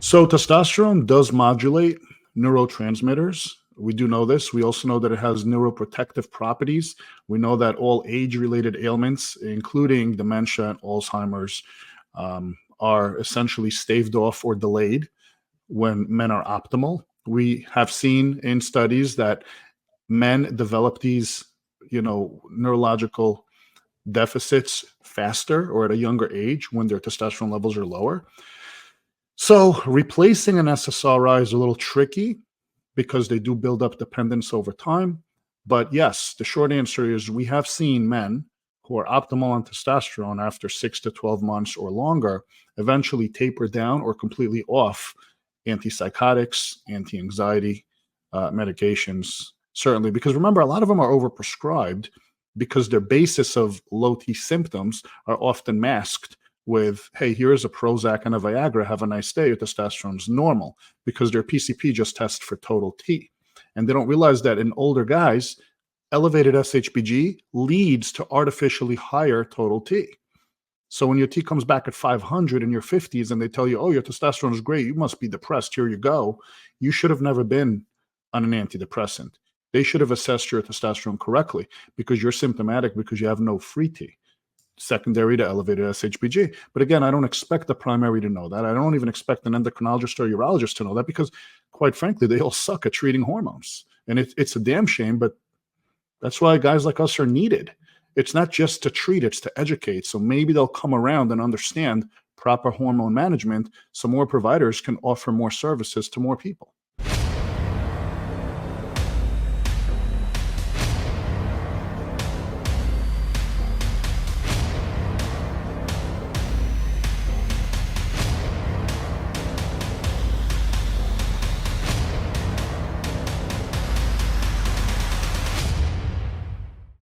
So testosterone does modulate neurotransmitters. We do know this. We also know that it has neuroprotective properties. We know that all age-related ailments, including dementia and Alzheimer's, are essentially staved off or delayed when men are optimal. We have seen in studies that men develop these, neurological deficits faster or at a younger age when their testosterone levels are lower. So replacing an SSRI is a little tricky because they do build up dependence over time. But yes, the short answer is we have seen men who are optimal on testosterone after 6 to 12 months or longer eventually taper down or completely off antipsychotics, anti-anxiety medications, certainly. Because remember, a lot of them are overprescribed because their basis of low T symptoms are often masked with, hey, here's a Prozac and a Viagra, have a nice day, your testosterone's normal, because their PCP just tests for total T. And they don't realize that in older guys, elevated SHBG leads to artificially higher total T. So when your T comes back at 500 in your 50s and they tell you, oh, your testosterone is great, you must be depressed, here you go, you should have never been on an antidepressant. They should have assessed your testosterone correctly because you're symptomatic because you have no free T, secondary to elevated SHBG. But again, I don't expect the primary to know that. I don't even expect an endocrinologist or urologist to know that because, quite frankly, they all suck at treating hormones. And it's a damn shame, but that's why guys like us are needed. It's not just to treat, it's to educate. So maybe they'll come around and understand proper hormone management so more providers can offer more services to more people.